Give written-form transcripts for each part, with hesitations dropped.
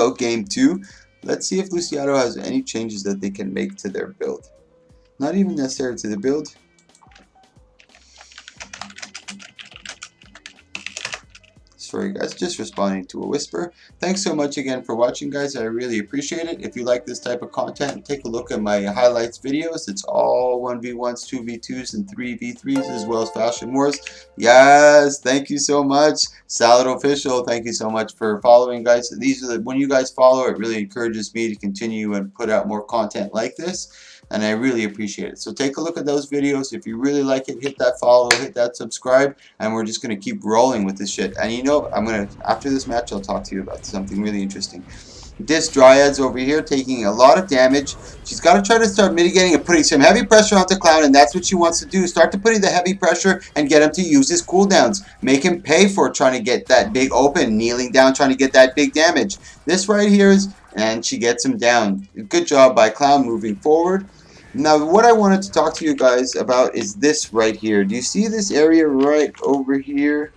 go game 2. Let's see if Luciano has any changes that they can make to their build. Not even necessary to the build. Sorry guys, just responding to a whisper. Thanks so much again for watching, guys. I really appreciate it. If you like this type of content, take a look at my highlights videos. It's all 1v1s, 2v2s, and 3v3s, as well as Fashion Wars. Yes, thank you so much. Salad Official, thank you so much for following, guys. These are when you guys follow, it really encourages me to continue and put out more content like this. And I really appreciate it. So take a look at those videos. If you really like it, hit that follow, hit that subscribe, and we're just gonna keep rolling with this shit. And you know, after this match, I'll talk to you about something really interesting. This Dryad's over here taking a lot of damage. She's got to try to start mitigating and putting some heavy pressure onto Clown, and that's what she wants to do. Start to putting the heavy pressure and get him to use his cooldowns. Make him pay for trying to get that big open, kneeling down, trying to get that big damage. This right here is, and she gets him down. Good job by Clown moving forward. Now, what I wanted to talk to you guys about is this right here. Do you see this area right over here?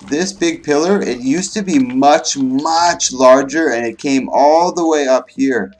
This big pillar, it used to be much, much larger, and it came all the way up here.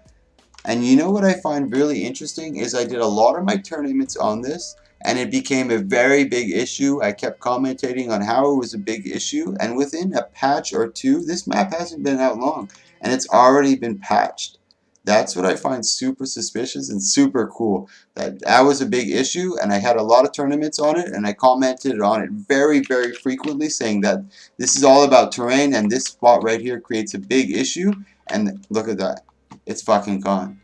And you know what I find really interesting is I did a lot of my tournaments on this, and it became a very big issue. I kept commentating on how it was a big issue, and within a patch or two, this map hasn't been out long, and it's already been patched. That's what I find super suspicious and super cool. That was a big issue, and I had a lot of tournaments on it, and I commented on it very, very frequently, saying that this is all about terrain, and this spot right here creates a big issue. And look at that. It's fucking gone.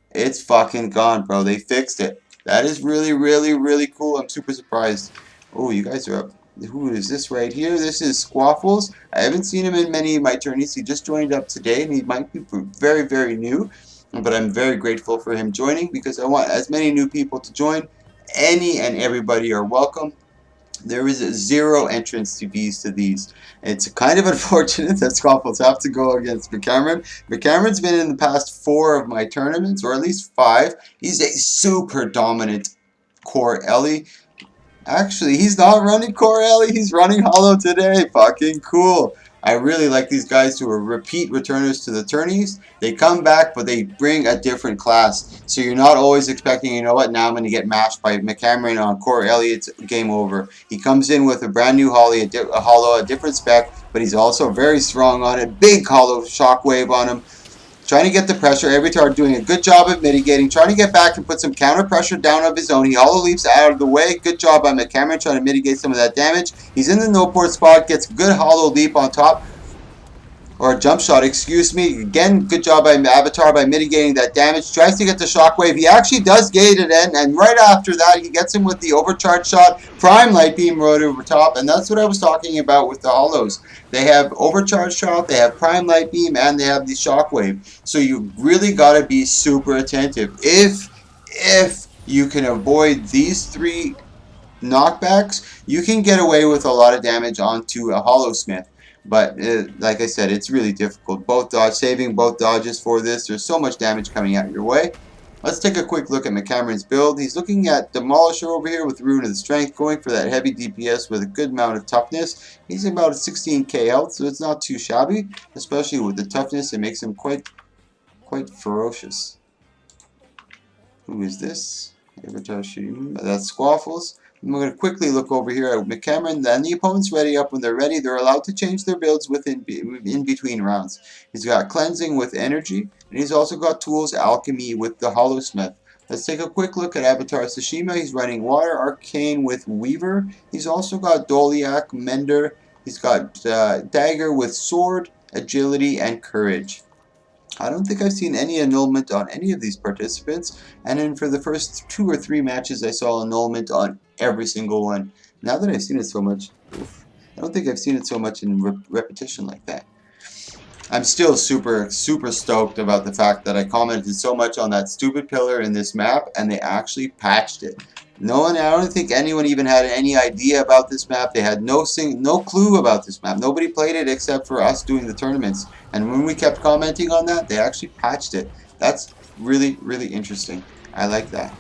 It's fucking gone, bro. They fixed it. That is really, really, really cool. I'm super surprised. Oh, you guys are up. Who is this right here? This is Squaffles. I haven't seen him in many of my tourneys. He just joined up today, and he might be very, very new. But I'm very grateful for him joining, because I want as many new people to join. Any and everybody are welcome. There is 0 entrance fees to these. It's kind of unfortunate that Squaffles have to go against McCameron. McCameron's been in the past 4 of my tournaments, or at least 5. He's a super dominant core Ellie. Actually, he's not running Core Ellie, he's running Hollow today. Fucking cool. I really like these guys who are repeat returners to the tourneys. They come back, but they bring a different class. So you're not always expecting, you know what, now I'm going to get mashed by McCameron on Core Ellie, it's game over. He comes in with a brand new Hollow, a different spec, but he's also very strong on it. Big Hollow shockwave on him. Trying to get the pressure. Avatar doing a good job of mitigating. Trying to get back and put some counter pressure down of his own. He hollow leaps out of the way. Good job by McCameron trying to mitigate some of that damage. He's in the no port spot. Gets a good hollow leap on top. Or a jump shot, excuse me. Again, good job by Avatar by mitigating that damage. Tries to get the shockwave. He actually does gate it in. And right after that, he gets him with the overcharge shot. Prime light beam right over top. And that's what I was talking about with the hollows. They have overcharge shot, they have prime light beam, and they have the shockwave. So you really got to be super attentive. If you can avoid these 3 knockbacks, you can get away with a lot of damage onto a Hollow Smith. But like I said, it's really difficult. Saving both dodges for this. There's so much damage coming out your way. Let's take a quick look at McCameron's build. He's looking at Demolisher over here with Rune of the Strength, going for that heavy DPS with a good amount of toughness. He's about 16k health, so it's not too shabby. Especially with the toughness, it makes him quite ferocious. Who is this? Avatar shooting. That's Squaffles. I'm going to quickly look over here at McCameron. Then the opponent's ready up. When they're ready, they're allowed to change their builds in between rounds. He's got Cleansing with Energy, and he's also got Tools Alchemy with the Hollow Smith. Let's take a quick look at Avatar Tsushima. He's running Water Arcane with Weaver. He's also got Doliak, Mender. He's got Dagger with Sword, Agility, and Courage. I don't think I've seen any annulment on any of these participants, and then for the first 2 or 3 matches I saw annulment on every single one. Now that I've seen it so much, I don't think I've seen it so much in repetition like that. I'm still super stoked about the fact that I commented so much on that stupid pillar in this map, and they actually patched it. I don't think anyone even had any idea about this map. They had no clue about this map. Nobody played it except for us doing the tournaments. And when we kept commenting on that, they actually patched it. That's really, really interesting. I like that.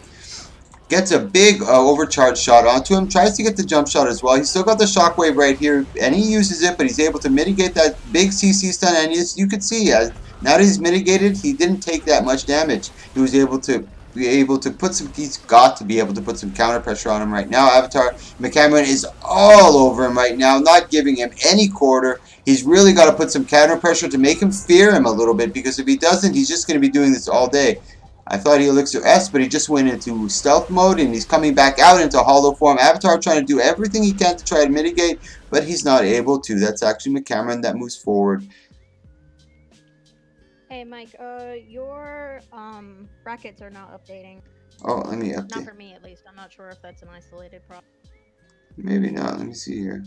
Gets a big overcharge shot onto him. Tries to get the jump shot as well. He's still got the shockwave right here, and he uses it, but he's able to mitigate that big CC stun. And you can see as Now that he's mitigated, he didn't take that much damage. He was able to put some, he's got to be able to put some counter pressure on him right now. Avatar McCameron is all over him right now, not giving him any quarter. He's really got to put some counter pressure to make him fear him a little bit, because if he doesn't, he's just going to be doing this all day. I thought he Elixir S, but he just went into stealth mode, and he's coming back out into hollow form. Avatar trying to do everything he can to try to mitigate, but he's not able to. That's actually McCameron that moves forward. Hey Mike, your brackets are not updating. Oh, let me update. Not for me, at least. I'm not sure if that's an isolated problem. Maybe not. Let me see here.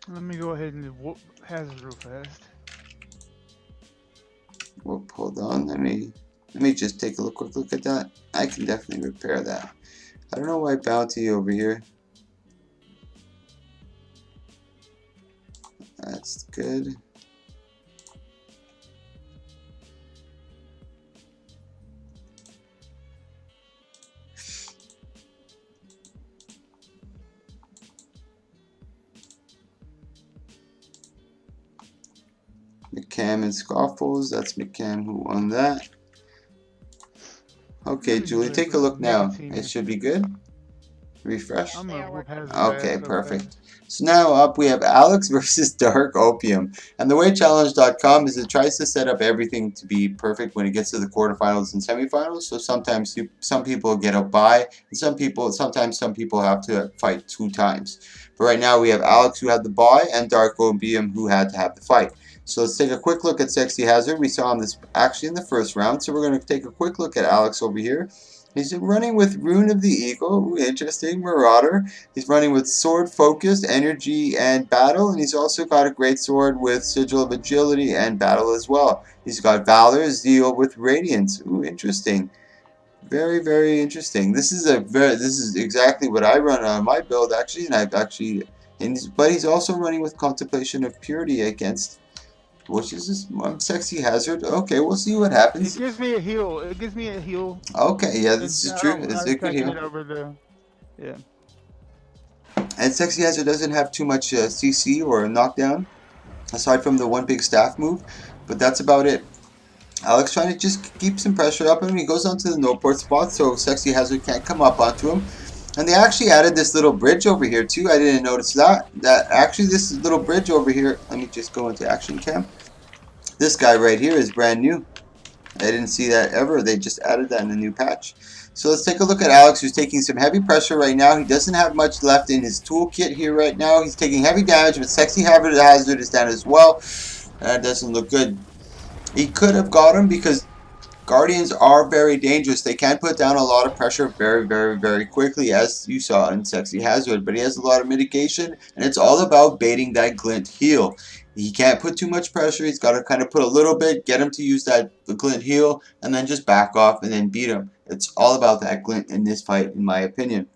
Let me go ahead and whoop hazard real fast. Whoop, hold on. Let me just take a quick look at that. I can definitely repair that. I don't know why bounty over here. That's good. McCam and Scoffles. That's McCam who won that. Okay, Julie, take a look now. It should be good. Refresh. Okay, perfect. So now up we have Alex versus Dark Opium. And the way challenge.com is, it tries to set up everything to be perfect when it gets to the quarterfinals and semifinals. So sometimes some people get a bye, and sometimes some people have to fight 2 times. But right now we have Alex who had the bye and Dark Opium who had to have the fight. So let's take a quick look at Sexy Hazard. We saw him this actually in the first round. So we're going to take a quick look at Alex over here. He's running with Rune of the Eagle. Ooh, interesting. Marauder. He's running with Sword Focus, Energy, and Battle. And he's also got a great sword with Sigil of Agility and Battle as well. He's got Valor, Zeal with Radiance. Ooh, interesting. Very, very interesting. This is exactly what I run on my build actually, but he's also running with Contemplation of Purity against, which is this Sexy Hazard. Okay, we'll see what happens. It gives me a heal. It gives me a heal. Okay, yeah, this is true. It's a good heal. Yeah. And Sexy Hazard doesn't have too much CC or knockdown, aside from the one big staff move, but that's about it. Alex trying to just keep some pressure up, and he goes onto the no port spot, so Sexy Hazard can't come up onto him. And they actually added this little bridge over here too. I didn't notice that. Actually this little bridge over here, let me just go into action cam. This guy right here is brand new. I didn't see that ever. They just added that in the new patch. So let's take a look at Alex, who's taking some heavy pressure right now. He doesn't have much left in his toolkit here right now. He's taking heavy damage, but Sexy Hazard is down as well. That doesn't look good. He could have got him because Guardians are very dangerous. They can put down a lot of pressure very, very, very quickly, as you saw in Sexy Hazard. But he has a lot of mitigation, and it's all about baiting that glint heal. He can't put too much pressure. He's got to kind of put a little bit, get him to use the glint heal, and then just back off and then beat him. It's all about that glint in this fight, in my opinion.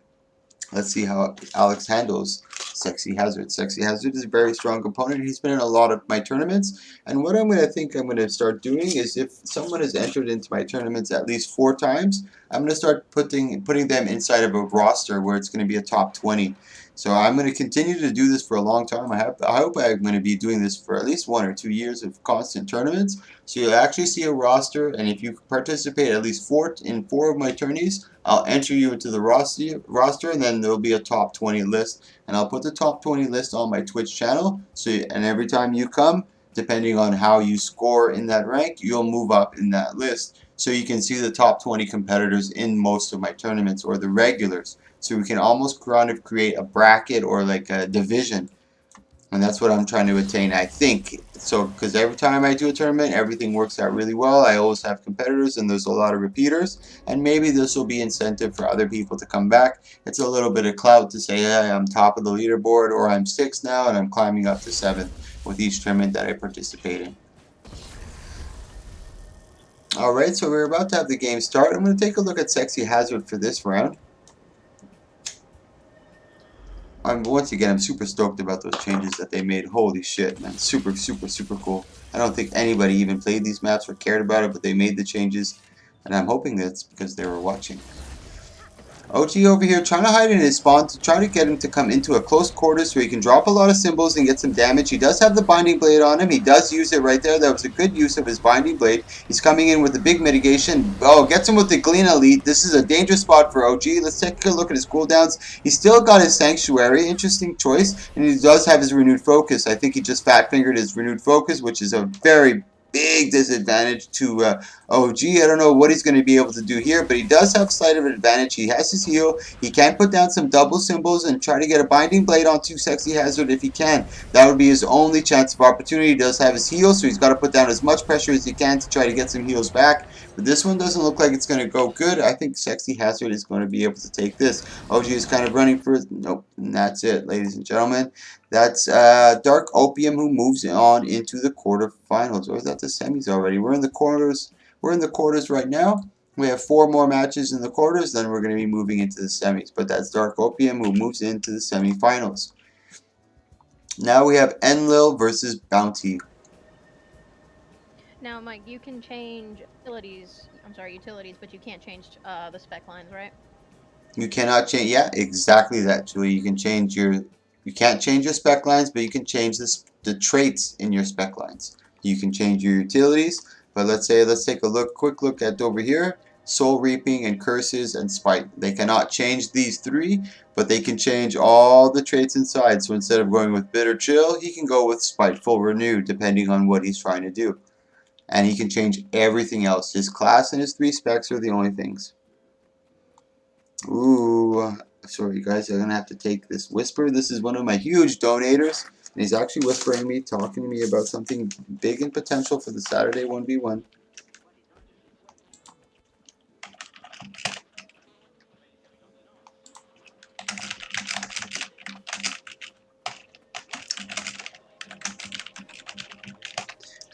Let's see how Alex handles Sexy Hazard. Sexy Hazard is a very strong opponent. He's been in a lot of my tournaments. And what I'm going to start doing is, if someone has entered into my tournaments at least 4 times, I'm going to start putting them inside of a roster where it's going to be a top 20. So I'm going to continue to do this for a long time. I hope I'm going to be doing this for at least 1 or 2 years of constant tournaments. So you'll actually see a roster, and if you participate at least 4 of my tourneys, I'll enter you into the roster, and then there'll be a top 20 list. And I'll put the top 20 list on my Twitch channel. And every time you come, depending on how you score in that rank, you'll move up in that list. So you can see the top 20 competitors in most of my tournaments, or the regulars. So we can almost kind of create a bracket or like a division. And that's what I'm trying to attain, I think. So, because every time I do a tournament, everything works out really well. I always have competitors, and there's a lot of repeaters. And maybe this will be incentive for other people to come back. It's a little bit of clout to say, hey, I'm top of the leaderboard, or I'm 6th now, and I'm climbing up to 7th with each tournament that I participate in. Alright, so we're about to have the game start. I'm going to take a look at Sexy Hazard for this round. Once again, I'm super stoked about those changes that they made. Holy shit, man. Super, super, super cool. I don't think anybody even played these maps or cared about it, but they made the changes. And I'm hoping that's because they were watching. OG over here trying to hide in his spawn to try to get him to come into a close quarter so he can drop a lot of symbols and get some damage. He does have the binding blade on him. He does use it right there. That was a good use of his binding blade. He's coming in with a big mitigation. Oh, gets him with the Glean Elite. This is a dangerous spot for OG. Let's take a look at his cooldowns. He's still got his Sanctuary. Interesting choice. And he does have his Renewed Focus. I think he just fat fingered his Renewed Focus, which is a very big disadvantage to OG. I don't know what he's going to be able to do here, but he does have slight of an advantage. He has his heal. He can put down some double symbols and try to get a binding blade onto Sexy Hazard if he can. That would be his only chance of opportunity. He does have his heal, so he's got to put down as much pressure as he can to try to get some heals back. But this one doesn't look like it's going to go good. I think Sexy Hazard is going to be able to take this. OG is kind of running for it. Nope, and that's it, ladies and gentlemen. That's Dark Opium who moves on into the quarterfinals. Or is that the semis already? We're in the quarters. We're in the quarters right now. We have 4 more matches in the quarters. Then we're going to be moving into the semis. But that's Dark Opium who moves into the semifinals. Now we have Enlil versus Bounty. Now, Mike, you can change utilities, but you can't change the spec lines, right? You cannot change. Yeah, exactly that, Julie. You can change your. You can't change your spec lines, but you can change the traits in your spec lines. You can change your utilities. But let's take a quick look at over here. Soul Reaping and Curses and Spite. They cannot change these 3, but they can change all the traits inside. So instead of going with Bitter Chill, he can go with Spiteful Renew, depending on what he's trying to do. And he can change everything else. His class and his 3 specs are the only things. Ooh, sorry guys, I'm gonna have to take this whisper. This is one of my huge donators, and he's actually whispering me, talking to me about something big and potential for the Saturday 1v1.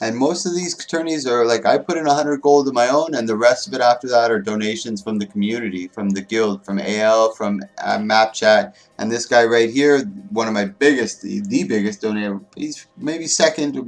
And most of these tourneys are like I put in 100 gold of my own, and the rest of it after that are donations from the community, from the guild, from AL, from Map Chat. And this guy right here, one of my biggest, the biggest donator. He's maybe second,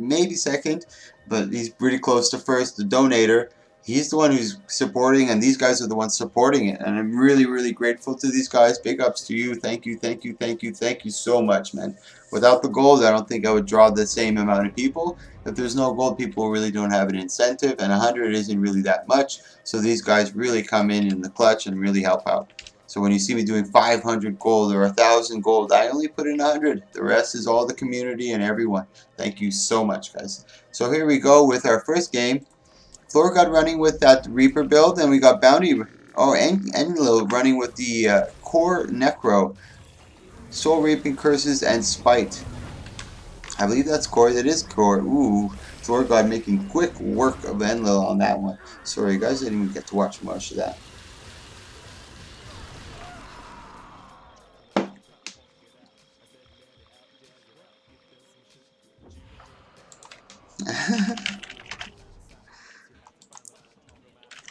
but he's pretty close to first. The donator. He's the one who's supporting, and these guys are the ones supporting it. And I'm really, really grateful to these guys. Big ups to you. Thank you, thank you, thank you, thank you so much, man. Without the gold, I don't think I would draw the same amount of people. If there's no gold, people really don't have an incentive, and 100 isn't really that much. So these guys really come in the clutch and really help out. So when you see me doing 500 gold or 1,000 gold, I only put in 100. The rest is all the community and everyone. Thank you so much, guys. So here we go with our first game. Floor got running with that Reaper build, and we got Bounty, and Enlil running with the Core Necro, Soul Reaping Curses, and Spite. I believe that's core. That is core. Ooh, Floor God making quick work of Enlil on that one. Sorry, guys, I didn't even get to watch much of that.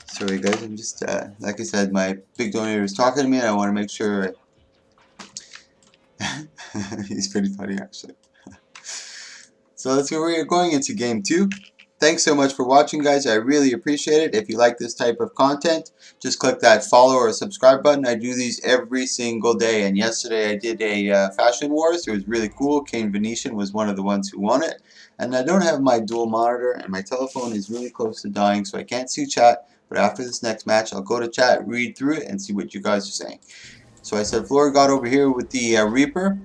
Sorry, guys, I'm just, like I said, my big donator is talking to me, and I want to make sure. He's pretty funny, actually. So let's go. We're going into game 2. Thanks so much for watching, guys. I really appreciate it. If you like this type of content, just click that follow or subscribe button. I do these every single day. And yesterday I did a Fashion Wars. It was really cool. Kane Venetian was one of the ones who won it. And I don't have my dual monitor, and my telephone is really close to dying, so I can't see chat. But after this next match, I'll go to chat, read through it, and see what you guys are saying. So I said Flora got over here with the Reaper.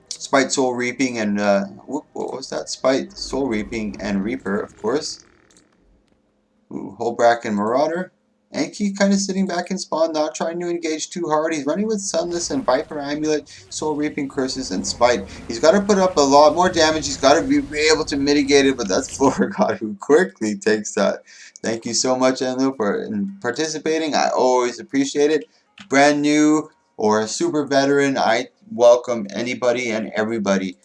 Spite, Soul Reaping, and what was that? Spite, Soul Reaping, and Reaper, of course. Ooh, Holbrack and Marauder. Anki kind of sitting back in spawn, not trying to engage too hard. He's running with Sunless and Viper Amulet, Soul Reaping, Curses, and Spite. He's got to put up a lot more damage. He's got to be able to mitigate it, but that's Flora God who quickly takes that. Thank you so much, Enlu, for participating. I always appreciate it. Brand new or a super veteran, I welcome anybody and everybody.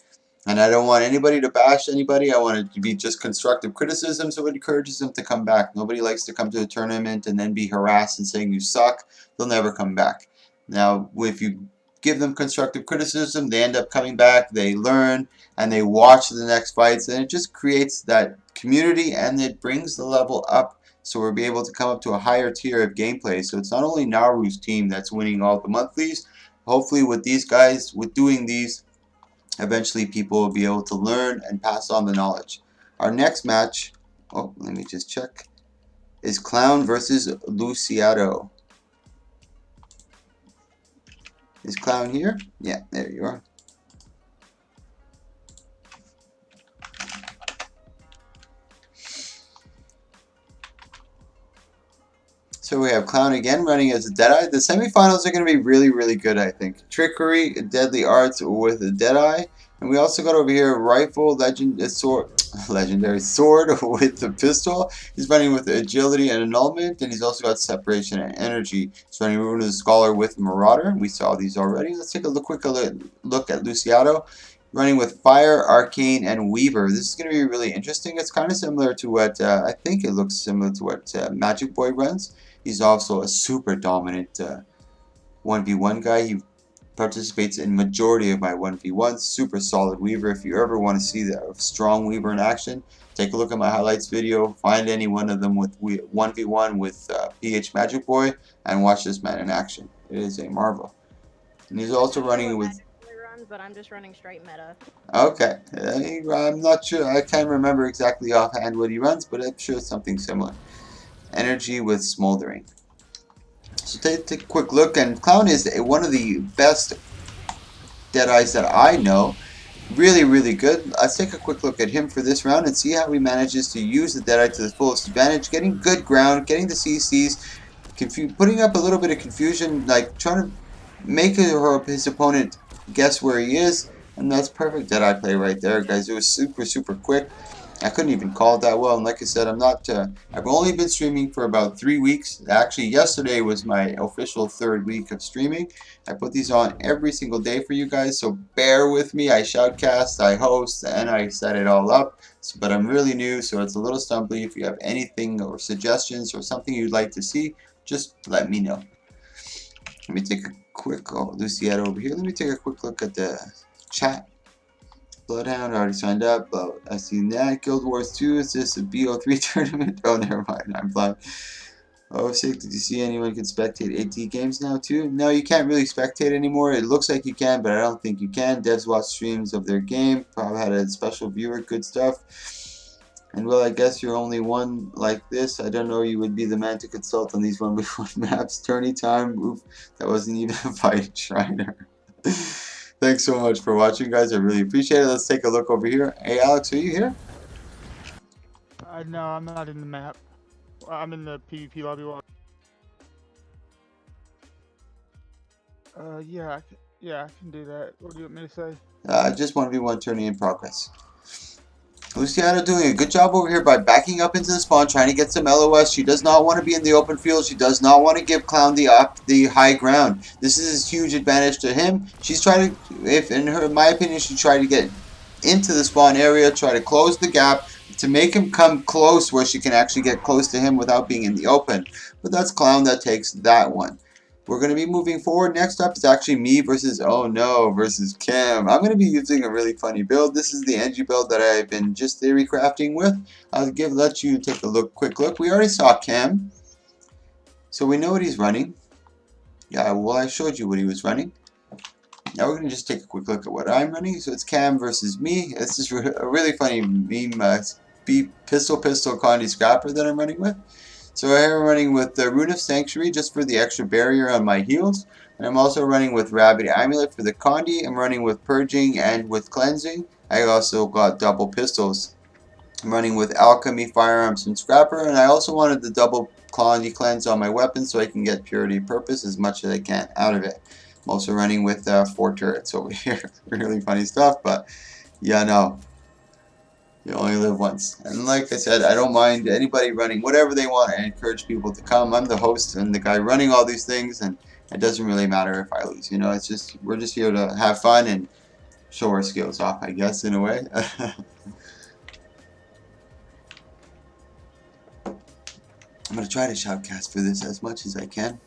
And I don't want anybody to bash anybody. I want it to be just constructive criticism, so it encourages them to come back. Nobody likes to come to a tournament and then be harassed and saying you suck. They'll never come back. Now, if you give them constructive criticism, they end up coming back, they learn, and they watch the next fights, and it just creates that community, and it brings the level up. So we'll be able to come up to a higher tier of gameplay. So it's not only Naru's team that's winning all the monthlies. Hopefully with these guys, with doing these, eventually people will be able to learn and pass on the knowledge. Our next match, oh, let me just check, is Clown versus Luciado. Is Clown here? Yeah, there you are. So we have Clown again running as a Deadeye. The semifinals are going to be really, really good, I think. Trickery, Deadly Arts with a Deadeye. And we also got over here Rifle, Legendary Sword with the pistol. He's running with Agility and Annulment. And he's also got Separation and Energy. He's running Rune of the Scholar with Marauder. We saw these already. Let's take a quick look at Luciado. Running with Fire, Arcane, and Weaver. This is going to be really interesting. It's kind of similar to what, I think it looks similar to what Magic Boy runs. He's also a super dominant 1v1 guy. He participates in majority of my 1v1s. Super solid Weaver. If you ever want to see the strong Weaver in action, take a look at my highlights video. Find any one of them with 1v1 with PH Magic Boy and watch this man in action. It is a marvel. And he's also running with... Runs, but I'm just running straight meta. Okay. I'm not sure. I can't remember exactly offhand what he runs, but I'm sure it's something similar. Energy with Smoldering. So take a quick look, and Clown is one of the best Deadeyes that I know. Really, really good. Let's take a quick look at him for this round and see how he manages to use the Deadeye to the fullest advantage, getting good ground, getting the CCs, putting up a little bit of confusion, like trying to make his opponent guess where he is, and that's perfect Deadeye play right there, guys. It was super, super quick. I couldn't even call it that well, and like I said, I've only been streaming for about 3 weeks. Actually, yesterday was my official 3rd week of streaming. I put these on every single day for you guys, so bear with me. I shoutcast, I host, and I set it all up. But I'm really new, so it's a little stumbly. If you have anything or suggestions or something you'd like to see, just let me know. Let me take a quick, Luciado over here. Let me take a quick look at the chat. Bloodhound already signed up. I see that. Guild Wars 2. Is this a BO3 tournament? Oh, never mind. I'm blind. Oh, sick. Did you see anyone can spectate AT games now too? No, you can't really spectate anymore. It looks like you can, but I don't think you can. Devs watch streams of their game. Probably had a special viewer. Good stuff. And well, I guess you're only one like this. I don't know. You would be the man to consult on these 1v1 maps. Tourney time. Oof. That wasn't even a fight, Shriner. Thanks so much for watching, guys. I really appreciate it. Let's take a look over here. Hey, Alex, are you here? No, I'm not in the map. I'm in the PvP lobby. Yeah, I can do that. What do you want me to say? Just 1v1 tourney in progress. Luciano doing a good job over here by backing up into the spawn, trying to get some LOS. She does not want to be in the open field. She does not want to give Clown the high ground. This is a huge advantage to him. She's trying to, in my opinion, she tried to get into the spawn area, try to close the gap to make him come close where she can actually get close to him without being in the open. But that's Clown that takes that one. We're going to be moving forward. Next up is actually me versus Oh No versus Cam. I'm going to be using a really funny build. This is the NG build that I've been just theory crafting with. I'll let you take a quick look. We already saw Cam, so we know what he's running. Yeah, well, I showed you what he was running. Now we're going to just take a quick look at what I'm running. So it's Cam versus me. This is a really funny meme pistol Condi Scrapper that I'm running with. So I'm running with the Rune of Sanctuary just for the extra barrier on my heals. And I'm also running with Rabbit Amulet for the Condi. I'm running with Purging and with Cleansing. I also got double pistols. I'm running with Alchemy, Firearms, and Scrapper. And I also wanted the double Condi Cleanse on my weapon so I can get Purity of Purpose as much as I can out of it. I'm also running with 4 turrets over here. Really funny stuff, but yeah, no. You only live once. And like I said, I don't mind anybody running whatever they want. I encourage people to come. I'm the host and the guy running all these things, and it doesn't really matter if I lose. You know, it's just, we're just here to have fun and show our skills off, I guess, in a way. I'm going to try to shoutcast for this as much as I can.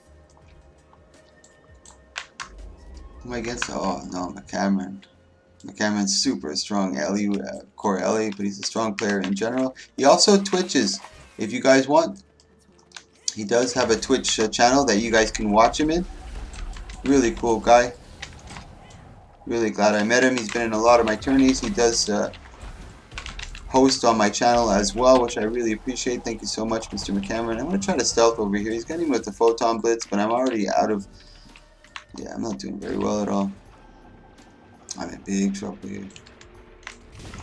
Am I against? Oh, no, I'm a Cameron. McCammon's super strong Ellie, core Ellie, but he's a strong player in general. He also twitches. If you guys want, he does have a Twitch channel that you guys can watch him in. Really cool guy. Really glad I met him. He's been in a lot of my tourneys. He does host on my channel as well, which I really appreciate. Thank you so much, Mr. McCameron. I'm going to try to stealth over here. He's getting with the Photon Blitz, but I'm already out of... Yeah, I'm not doing very well at all. I'm in big trouble here.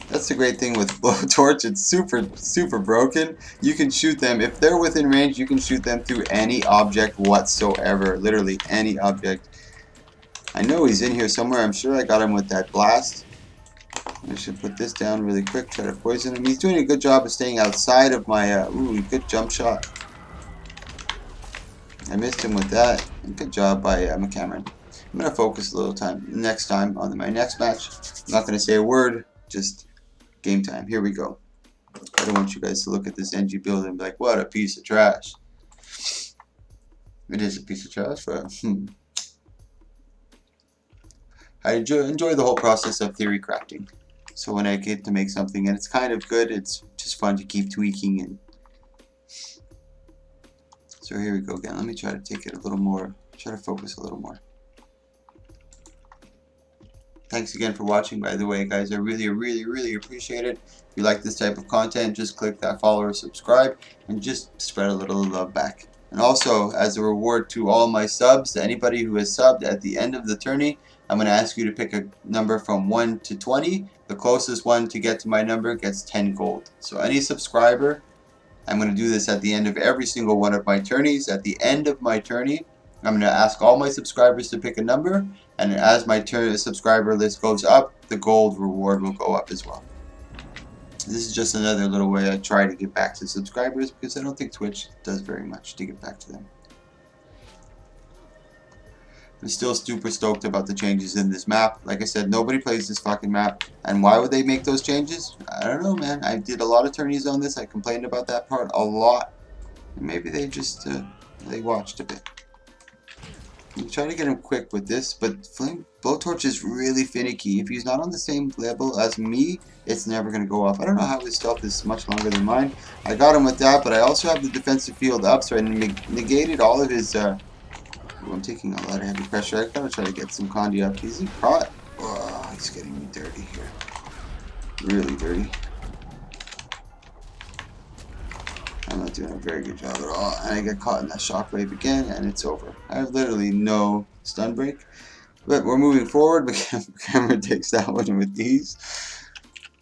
That's the great thing with blowtorch. It's super broken. You can shoot them. If they're within range, you can shoot them through any object whatsoever. Literally any object. I know he's in here somewhere. I'm sure I got him with that blast. I should put this down really quick. Try to poison him. He's doing a good job of staying outside of my... ooh, good jump shot. I missed him with that. Good job by McCameron. I'm going to focus a little time next time on my next match. I'm not going to say a word. Just game time. Here we go. I don't want you guys to look at this NG build and be like, what a piece of trash. It is a piece of trash, but... I enjoy the whole process of theory crafting. So when I get to make something and it's kind of good, it's just fun to keep tweaking. And so here we go again. Let me try to take it a little more, try to focus a little more. Thanks again for watching, by the way, guys. I really appreciate it. If you like this type of content, just click that follow or subscribe and just spread a little love back. And also, as a reward to all my subs, to anybody who has subbed at the end of the tourney, I'm going to ask you to pick a number from 1 to 20. The closest one to get to my number gets 10 gold. So any subscriber, I'm going to do this at the end of every single one of my tourneys. At the end of my tourney, I'm going to ask all my subscribers to pick a number. And as my subscriber list goes up, the gold reward will go up as well. This is just another little way I try to get back to subscribers, because I don't think Twitch does very much to get back to them. I'm still super stoked about the changes in this map. Like I said, nobody plays this fucking map. And why would they make those changes? I don't know, man. I did a lot of tourneys on this. I complained about that part a lot. And maybe they just, they watched a bit. I'm trying to get him quick with this, but Blowtorch is really finicky. If he's not on the same level as me, it's never going to go off. I don't know how his stealth is much longer than mine. I got him with that, but I also have the defensive field up, so I negated all of his... I'm taking a lot of heavy pressure. I gotta try to get some Condi up. He's caught. Oh, he's getting me dirty here. Really dirty. I'm not doing a very good job at all. And I get caught in that shockwave again, and it's over. I have literally no stun break. But we're moving forward. The camera takes that one with ease.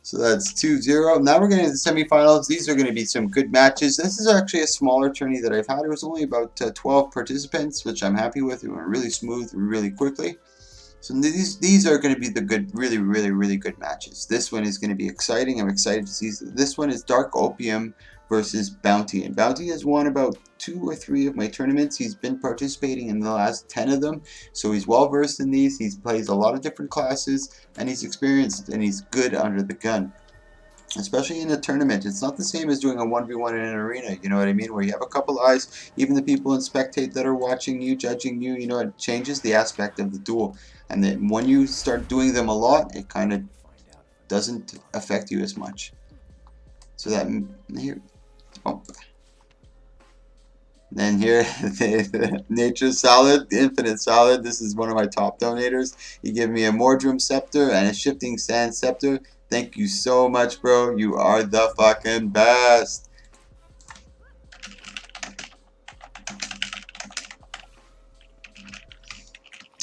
So that's 2-0. Now we're getting to the semifinals. These are going to be some good matches. This is actually a smaller tourney that I've had. It was only about 12 participants, which I'm happy with. It went really smooth, really quickly. So these are going to be the good, really good matches. This one is going to be exciting. I'm excited to see. This one is Dark Opium versus Bounty. And Bounty has won about 2 or 3 of my tournaments. He's been participating in the last 10 of them. So he's well versed in these. He plays a lot of different classes. And he's experienced and he's good under the gun. Especially in a tournament. It's not the same as doing a 1v1 in an arena, you know what I mean? Where you have a couple eyes, even the people in spectate that are watching you, judging you, you know, it changes the aspect of the duel. And then when you start doing them a lot, it kind of doesn't affect you as much. So that, here, oh. Then here, the Nature Salad, the Infinite Salad. This is one of my top donators. He gave me a Mordrum Scepter and a Shifting Sand Scepter. Thank you so much, bro. You are the fucking best.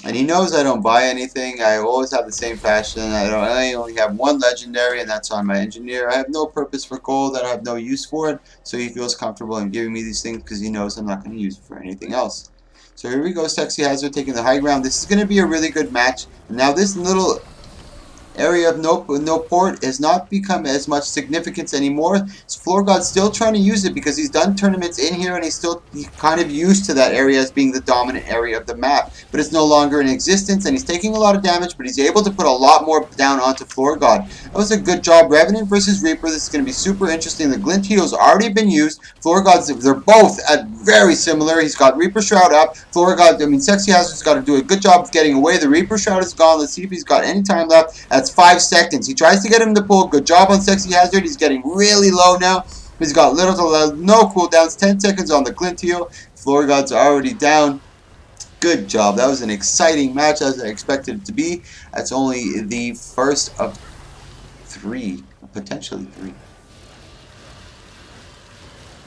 And he knows I don't buy anything. I always have the same fashion. I only have one legendary, and that's on my engineer. I have no purpose for gold. I have no use for it. So he feels comfortable in giving me these things because he knows I'm not going to use it for anything else. So here we go, Sexy Hazard taking the high ground. This is going to be a really good match. Now this little area of no port has not become as much significance anymore. Floor God's still trying to use it because he's done tournaments in here and he's kind of used to that area as being the dominant area of the map. But it's no longer in existence and he's taking a lot of damage, but he's able to put a lot more down onto Floor God. That was a good job. Revenant versus Reaper. This is going to be super interesting. The Glint Heal's already been used. Floor Gods, they're both at very similar. He's got Reaper Shroud up. Sexy Hazard's got to do a good job of getting away. The Reaper Shroud is gone. Let's see if he's got any time left. That's 5 seconds. He tries to get him to pull. Good job on Sexy Hazard. He's getting really low now. He's got little to no cooldowns. 10 seconds on the Glint heal. Floor God's already down. Good job. That was an exciting match as I expected it to be. That's only the first of 3, potentially 3.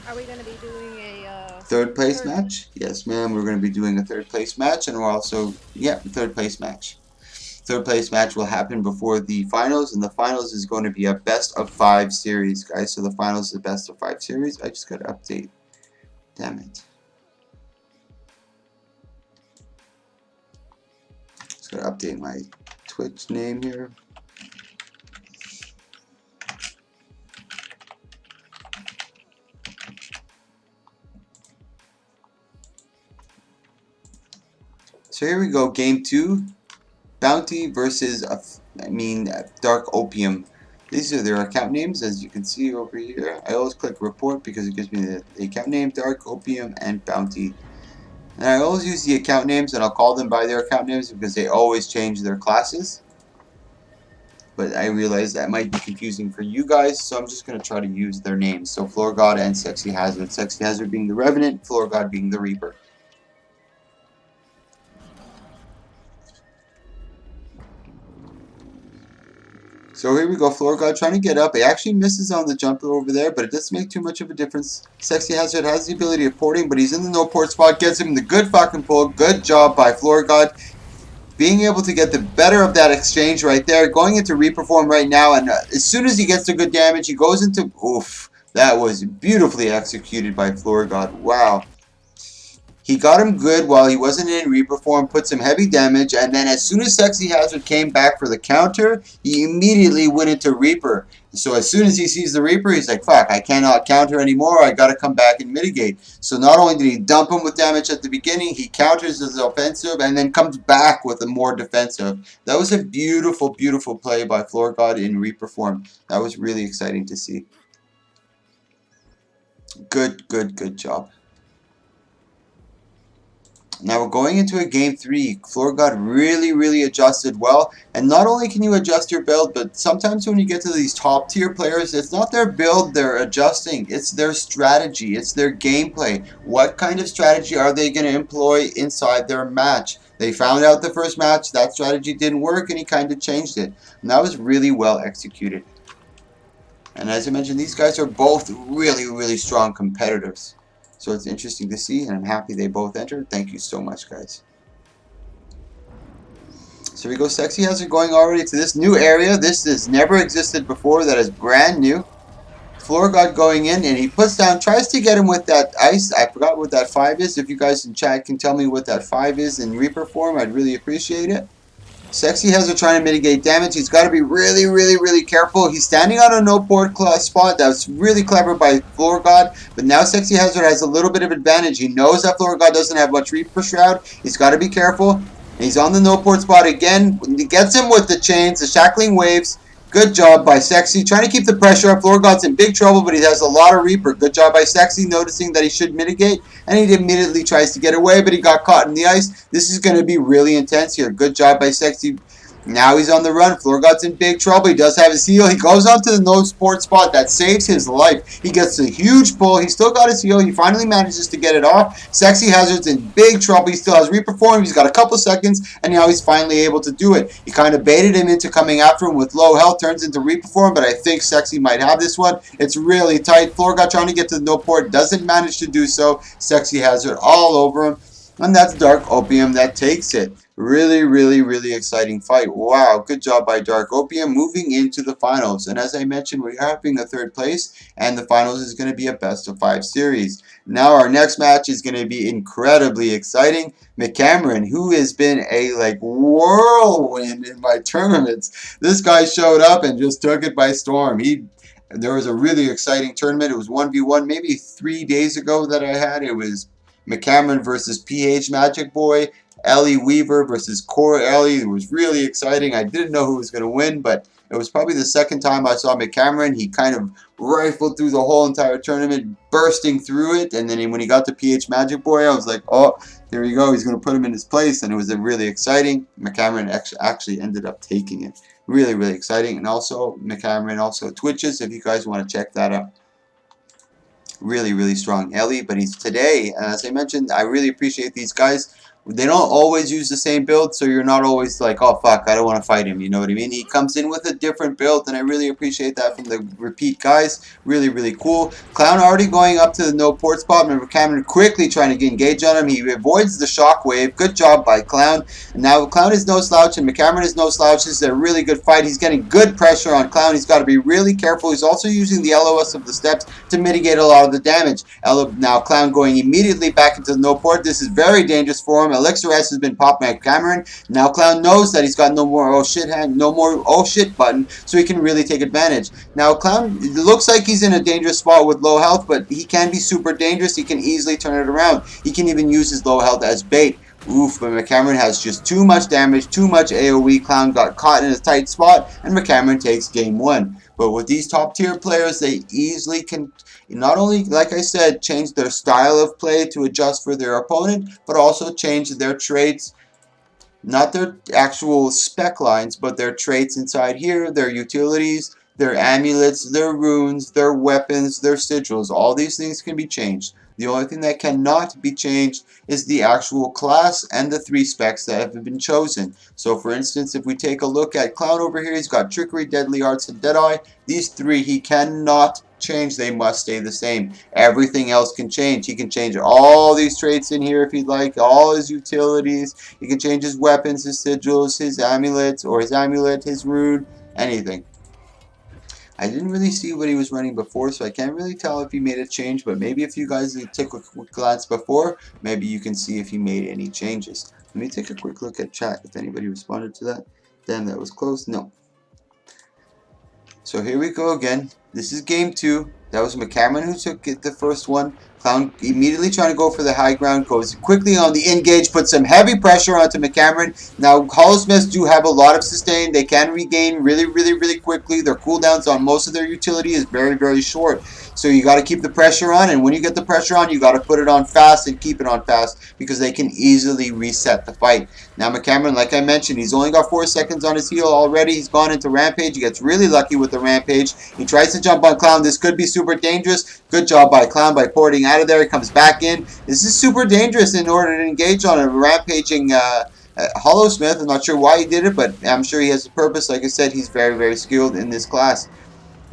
Are we going to be doing a Third place match? Yes, ma'am. We're going to be doing a third place match, and we're also, third place match. Third place match will happen before the finals, and the finals is going to be a best of 5 series, guys. So the finals is a best of 5 series. I just got to update. Damn it. Just got to update my Twitch name here. So here we go, game 2, Bounty versus, Dark Opium. These are their account names, as you can see over here. I always click report because it gives me the account name, Dark Opium and Bounty. And I always use the account names, and I'll call them by their account names because they always change their classes. But I realize that might be confusing for you guys, so I'm just going to try to use their names. So Floor God and Sexy Hazard. Sexy Hazard being the Revenant, Floor God being the Reaper. So here we go, Floor God trying to get up. He actually misses on the jumper over there, but it doesn't make too much of a difference. Sexy Hazard has the ability of porting, but he's in the no port spot, gets him the good fucking pull. Good job by Floor God. Being able to get the better of that exchange right there. Going into Reperform right now, and as soon as he gets the good damage, he goes into... Oof. That was beautifully executed by Floor God. Wow. He got him good while he wasn't in Reaper form, put some heavy damage, and then as soon as Sexy Hazard came back for the counter, he immediately went into Reaper. So as soon as he sees the Reaper, he's like, fuck, I cannot counter anymore, I gotta come back and mitigate. So not only did he dump him with damage at the beginning, he counters his offensive and then comes back with a more defensive. That was a beautiful, beautiful play by Floor God in Reaper form. That was really exciting to see. Good, good, good job. Now we're going into a game 3. Floor God really, really adjusted well. And not only can you adjust your build, but sometimes when you get to these top tier players, it's not their build they're adjusting. It's their strategy. It's their gameplay. What kind of strategy are they going to employ inside their match? They found out the first match that strategy didn't work, and he kind of changed it. And that was really well executed. And as I mentioned, these guys are both really, really strong competitors. So it's interesting to see, and I'm happy they both entered. Thank you so much, guys. So we go, Sexy Hazard going already to this new area. This has never existed before. That is brand new. Floor God going in, and he puts down, tries to get him with that ice. I forgot what that 5 is. If you guys in chat can tell me what that 5 is in Reaper form, I'd really appreciate it. Sexy Hazard trying to mitigate damage. He's got to be really, really, really careful. He's standing on a no port spot. That was really clever by Floor God. But now Sexy Hazard has a little bit of advantage. He knows that Floor God doesn't have much Reaper Shroud. He's got to be careful. And he's on the no port spot again. He gets him with the chains, the shackling waves. Good job by Sexy. Trying to keep the pressure up. Floor God's in big trouble, but he has a lot of Reaper. Good job by Sexy, noticing that he should mitigate. And he immediately tries to get away, but he got caught in the ice. This is going to be really intense here. Good job by Sexy. Now he's on the run. Floor God's in big trouble. He does have his heal. He goes onto the no port spot. That saves his life. He gets a huge pull. He still got his heal. He finally manages to get it off. Sexy Hazard's in big trouble. He still has Reaper form. He's got a couple seconds, and now he's finally able to do it. He kind of baited him into coming after him with low health. Turns into Reaper form, but I think Sexy might have this one. It's really tight. Floor God trying to get to the no port. Doesn't manage to do so. Sexy Hazard all over him. And that's Dark Opium that takes it. Really, really, really exciting fight. Wow, good job by Dark Opium moving into the finals. And as I mentioned, we are having a third place, and the finals is going to be a best of 5 series. Now our next match is going to be incredibly exciting. McCameron, who has been a whirlwind in my tournaments. This guy showed up and just took it by storm. There was a really exciting tournament. It was 1v1 maybe 3 days ago that I had. It was McCameron versus PH Magic Boy. Ellie Weaver versus Core Ellie. It was really exciting. I didn't know who was going to win, but It was probably the second time I saw McCameron. He kind of rifled through the whole entire tournament, bursting through it. And then when he got to PH Magic Boy, I was like, oh, there you go. He's going to put him in his place. And it was really exciting. McCameron actually ended up taking it. Really, really exciting. And also, McCameron also twitches if you guys want to check that out. Really, really strong Ellie, but he's today, as I mentioned, I really appreciate these guys. They don't always use the same build, so you're not always like, oh fuck, I don't want to fight him, you know what I mean? He comes in with a different build, and I really appreciate that from the repeat guys. Really, really cool. Clown already going up to the no port spot. Remember Cameron quickly trying to get engaged on him. He avoids the shockwave. Good job by Clown. And now Clown is no slouch, and McCameron is no slouch. This is a really good fight. He's getting good pressure on Clown. He's got to be really careful. He's also using the LOS of the steps to mitigate a lot of the damage. Now Clown going immediately back into the no port. This is very dangerous for him. Elixir S has been popped by Cameron. Now Clown knows that he's got no more oh shit hand, no more oh shit button, so he can really take advantage. Now Clown, it looks like he's in a dangerous spot with low health, but he can be super dangerous. He can easily turn it around. He can even use his low health as bait. Oof, but McCameron has just too much damage, too much AoE. Clown got caught in a tight spot, and McCameron takes game 1. But with these top tier players, they easily can not only, like I said, change their style of play to adjust for their opponent, but also change their traits. Not their actual spec lines, but their traits inside here, their utilities, their amulets, their runes, their weapons, their sigils. All these things can be changed. The only thing that cannot be changed is the actual class and the 3 specs that have been chosen. So for instance, if we take a look at Clown over here, he's got Trickery, Deadly Arts, and Deadeye. These 3 he cannot change. They must stay the same. Everything else can change. He can change all these traits in here if he'd like, all his utilities. He can change his weapons, his sigils, his amulets, or his amulet, his rune, anything. I didn't really see what he was running before, so I can't really tell if he made a change, but maybe if you guys took a quick glance before, maybe you can see if he made any changes. Let me take a quick look at chat if anybody responded to that. Damn, that was close. No. So here we go again. This is game 2. That was McCameron who took it the first one. Clown immediately trying to go for the high ground. Goes quickly on the engage. Puts some heavy pressure onto McCameron. Now, Hollowsmiths do have a lot of sustain. They can regain really quickly. Their cooldowns on most of their utility is very short. So you got to keep the pressure on. And when you get the pressure on, you got to put it on fast and keep it on fast. Because they can easily reset the fight. Now, McCameron, like I mentioned, he's only got 4 seconds on his heel already. He's gone into Rampage. He gets really lucky with the Rampage. He tries to jump on Clown. This could be super dangerous. Good job by Clown by porting out of there. He comes back in. This is super dangerous in order to engage on a rampaging Hollowsmith. I'm not sure why he did it, but I'm sure he has a purpose. Like I said, he's very skilled in this class.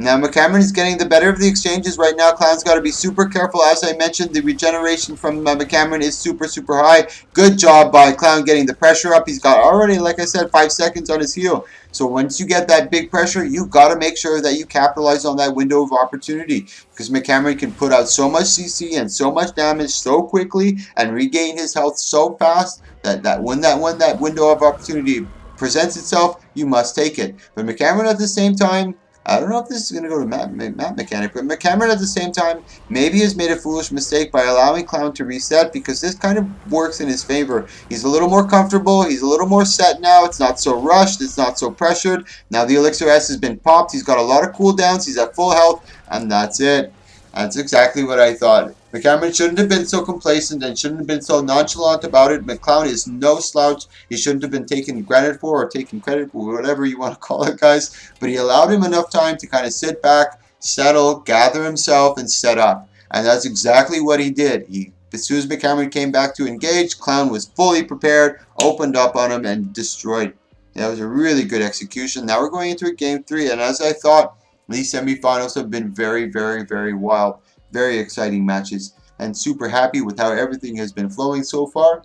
Now McCameron is getting the better of the exchanges right now. Clown's got to be super careful. As I mentioned, the regeneration from McCameron is super high. Good job by Clown getting the pressure up. He's got already, like I said, 5 seconds on his heel. So once you get that big pressure, you got to make sure that you capitalize on that window of opportunity. Because McCameron can put out so much CC and so much damage so quickly and regain his health so fast that when that window of opportunity presents itself, you must take it. But McCameron at the same time, I don't know if this is going to go to map mechanic, but McCameron at the same time maybe has made a foolish mistake by allowing Clown to reset, because this kind of works in his favor. He's a little more comfortable. He's a little more set now. It's not so rushed. It's not so pressured. Now the Elixir S has been popped. He's got a lot of cooldowns. He's at full health, and that's it. That's exactly what I thought. McCameron shouldn't have been so complacent and shouldn't have been so nonchalant about it. McClown is no slouch. He shouldn't have been taken granted for or taken credit for, whatever you want to call it, guys. But he allowed him enough time to kind of sit back, settle, gather himself, and set up. And that's exactly what he did. As soon as McCameron came back to engage, Clown was fully prepared, opened up on him, and destroyed. That was a really good execution. Now we're going into a game 3, and as I thought, these semifinals have been very wild. Very exciting matches, and super happy with how everything has been flowing so far.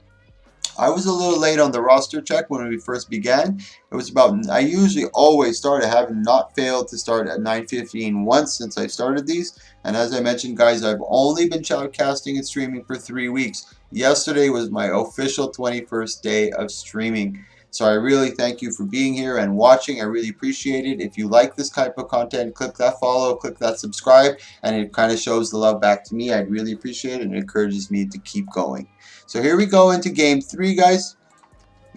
I was a little late on the roster check when we first began. It was about, I usually always start. I have not failed to start at 9:15 once since I started these. And as I mentioned, guys, I've only been shoutcasting and streaming for 3 weeks. Yesterday was my official 21st day of streaming. So I really thank you for being here and watching. I really appreciate it. If you like this type of content, click that follow, click that subscribe, and it kind of shows the love back to me. I'd really appreciate it, and it encourages me to keep going. So here we go into game 3, guys.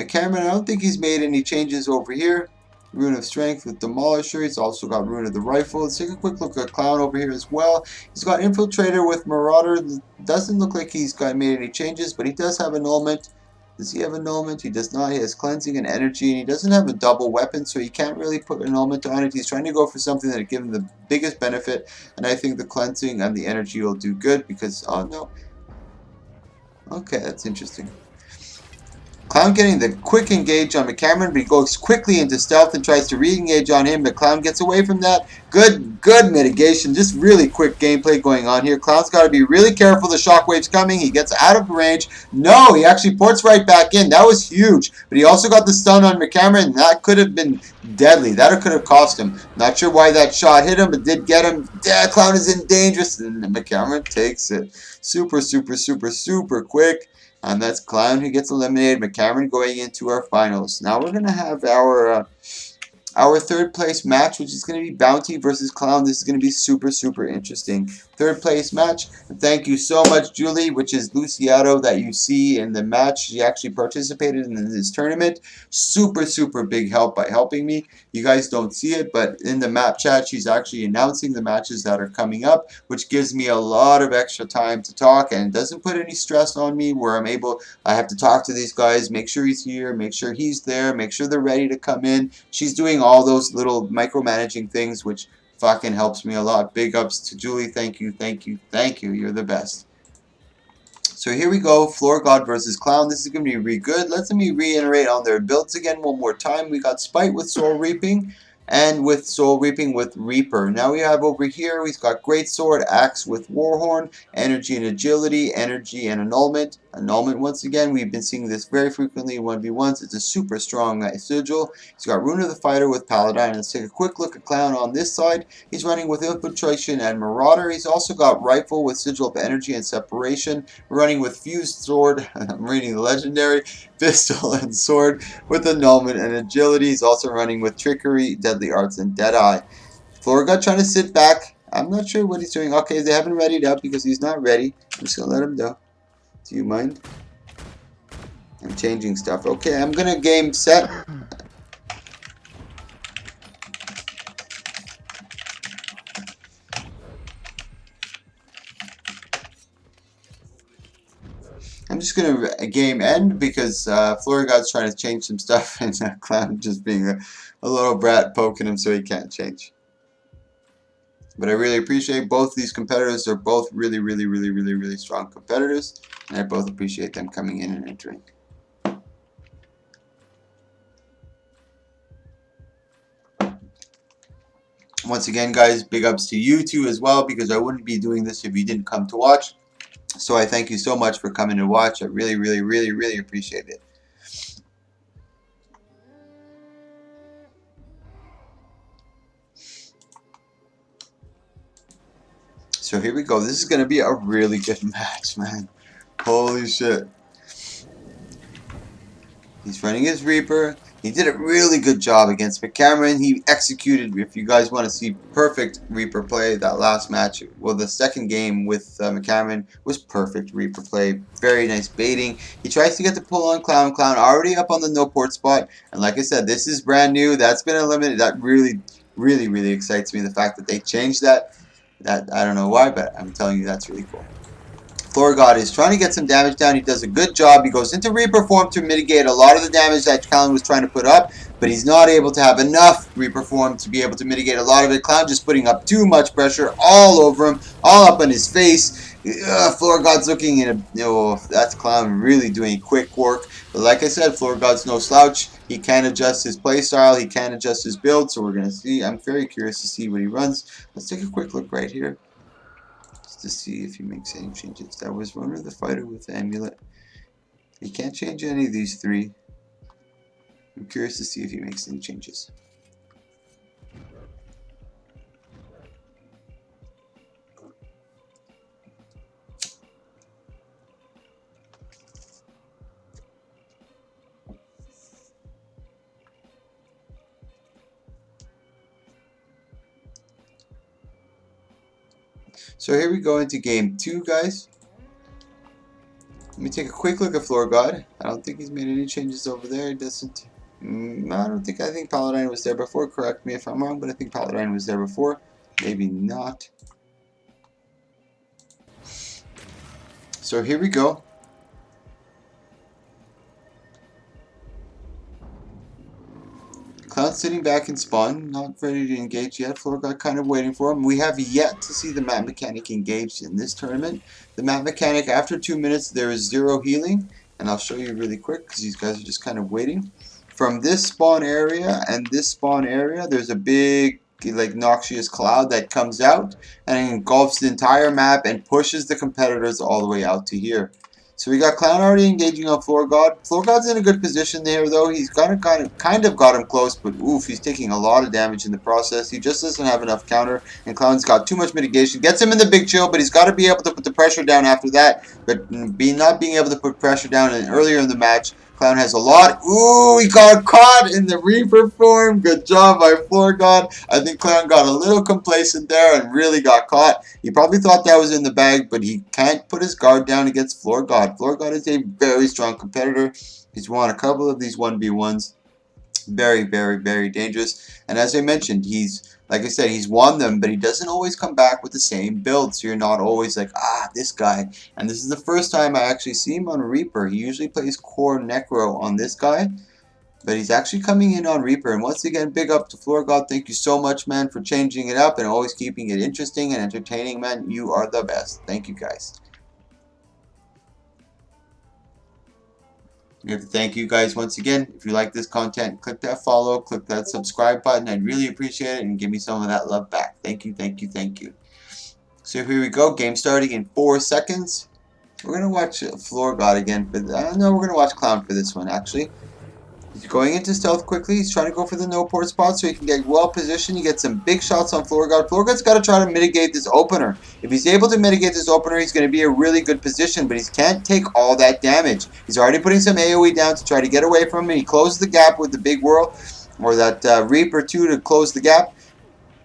McCameron, I don't think he's made any changes over here. Rune of Strength with Demolisher. He's also got Rune of the Rifle. Let's take a quick look at Clown over here as well. He's got Infiltrator with Marauder. Doesn't look like he's made any changes, but he does have Annulment. Does he have Annulment? He does not. He has Cleansing and Energy, and he doesn't have a double weapon, so he can't really put Annulment on it. He's trying to go for something that would give him the biggest benefit, and I think the Cleansing and the Energy will do good because, oh no. Okay, that's interesting. Clown getting the quick engage on McCameron, but he goes quickly into stealth and tries to re-engage on him, but Clown gets away from that. Good mitigation. Just really quick gameplay going on here. Clown's got to be really careful. The shockwave's coming. He gets out of range. No, he actually ports right back in. That was huge. But he also got the stun on McCameron, and that could have been deadly. That could have cost him. Not sure why that shot hit him, but did get him. Yeah, Clown is in danger, and McCameron takes it. Super quick. And that's Clown who gets eliminated. McCameron going into our finals. Now we're going to have our third place match, which is going to be Bounty versus Clown. This is going to be super interesting. Third place match. And thank you so much, Julie, which is Luciato that you see in the match. She actually participated in this tournament. Super big help by helping me. You guys don't see it, but in the map chat, she's actually announcing the matches that are coming up, which gives me a lot of extra time to talk and doesn't put any stress on me where I have to talk to these guys, make sure he's here, make sure he's there, make sure they're ready to come in. She's doing all those little micromanaging things, which fucking helps me a lot. Big ups to Julie. Thank you. You're the best. So here we go, Floor God versus Clown. This is going to be really good. Let me reiterate on their builds again one more time. We got Spite with Soul Reaping, and with Soul Reaping with Reaper. Now we have over here, we've got Great Sword, Axe with Warhorn, Energy and Agility, Energy and Annulment. Annulment, once again, we've been seeing this very frequently in 1v1s. It's a super strong sigil. He's got Rune of the Fighter with Paladin. Let's take a quick look at Clown on this side. He's running with Infiltration and Marauder. He's also got Rifle with Sigil of Energy and Separation. Running with Fused Sword, I'm reading the Legendary, Pistol and Sword with Annulment and Agility. He's also running with Trickery, Deadly Arts, and Deadeye. Florga trying to sit back. I'm not sure what he's doing. Okay, they haven't readied up because he's not ready. I'm just going to let him go. Do you mind? I'm changing stuff. Okay, I'm going to game set. I'm just going to game end because Florigod's trying to change some stuff and Clown just being a little brat poking him so he can't change. But I really appreciate both these competitors. They're both really strong competitors. And I both appreciate them coming in and entering. Once again, guys, big ups to you two as well because I wouldn't be doing this if you didn't come to watch. So I thank you so much for coming to watch. I really appreciate it. So here we go. This is going to be a really good match, man. Holy shit. He's running his Reaper. He did a really good job against McCameron. He executed, if you guys want to see perfect Reaper play, that last match, well, the second game with McCameron was perfect Reaper play. Very nice baiting. He tries to get the pull on Clown. Clown already up on the no port spot. And like I said, this is brand new. That's been eliminated. That really excites me, the fact that they changed that. I don't know why, but I'm telling you, that's really cool. Florgod is trying to get some damage down. He does a good job. He goes into Reaper form to mitigate a lot of the damage that Clown was trying to put up, but he's not able to have enough Reaper form to be able to mitigate a lot of it. Clown just putting up too much pressure all over him, all up on his face. Florgod's looking in that's Clown really doing quick work. But like I said, Florgod's no slouch. He can adjust his playstyle. He can adjust his build. So we're going to see. I'm very curious to see what he runs. Let's take a quick look right here to see if he makes any changes. That was Runner the Fighter with the Amulet. He can't change any of these three. I'm curious to see if he makes any changes. So here we go into game 2, guys. Let me take a quick look at Floor God. I don't think he's made any changes over there. He doesn't. I think Paladine was there before. Correct me if I'm wrong, but I think Paladine was there before. Maybe not. So here we go. Cloud sitting back in spawn, not ready to engage yet. Floor got kind of waiting for him. We have yet to see the map mechanic engaged in this tournament. The map mechanic, after 2 minutes, there is 0 healing. And I'll show you really quick because these guys are just kind of waiting. From this spawn area and this spawn area, there's a big like noxious cloud that comes out and engulfs the entire map and pushes the competitors all the way out to here. So we got Clown already engaging on Floor God. Floor God's in a good position there, though. He's kind of got him close, but oof, he's taking a lot of damage in the process. He just doesn't have enough counter, and Clown's got too much mitigation. Gets him in the big chill, but he's got to be able to put the pressure down after that. But not being able to put pressure down earlier in the match, Clown has a lot. Ooh, he got caught in the Reaper form. Good job by Floor God. I think Clown got a little complacent there and really got caught. He probably thought that was in the bag, but he can't put his guard down against Floor God. Floor God is a very strong competitor. He's won a couple of these 1v1s. Very, very, very dangerous. And as I mentioned, like I said, he's won them, but he doesn't always come back with the same build. So you're not always like, this guy. And this is the first time I actually see him on Reaper. He usually plays Core Necro on this guy. But he's actually coming in on Reaper. And once again, big up to Floor God. Thank you so much, man, for changing it up and always keeping it interesting and entertaining, man. You are the best. Thank you, guys. We have to thank you guys once again. If you like this content, click that follow, click that subscribe button. I'd really appreciate it and give me some of that love back. Thank you, thank you, thank you. So here we go. Game starting in 4 seconds. We're going to watch Floor God again. But no, we're going to watch Clown for this one, actually. He's going into stealth quickly. He's trying to go for the no port spot so he can get well positioned. He gets some big shots on Floor God. Floor God's got to try to mitigate this opener. If he's able to mitigate this opener, he's going to be a really good position, but he can't take all that damage. He's already putting some AoE down to try to get away from him. He closes the gap with the big whirl, or that Reaper 2 to close the gap.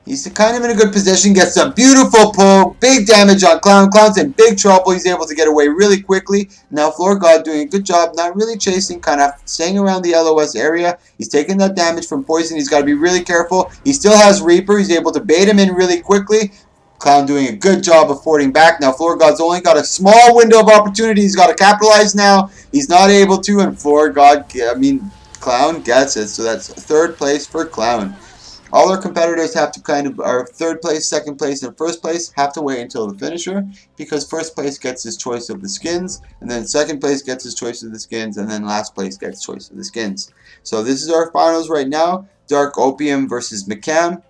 He's kind of in a good position, gets a beautiful pull, big damage on Clown. Clown's in big trouble. He's able to get away really quickly. Now Floor God doing a good job, not really chasing, kind of staying around the LOS area. He's taking that damage from poison. He's got to be really careful. He still has Reaper. He's able to bait him in really quickly. Clown doing a good job of fording back. Now Floor God's only got a small window of opportunity. He's got to capitalize now. He's not able to, and Clown gets it. So that's 3rd place for Clown. All our competitors have to our 3rd place, 2nd place, and 1st place have to wait until the finisher, because 1st place gets his choice of the skins, and then 2nd place gets his choice of the skins, and then last place gets choice of the skins. So this is our finals right now. Dark Opium versus McCam.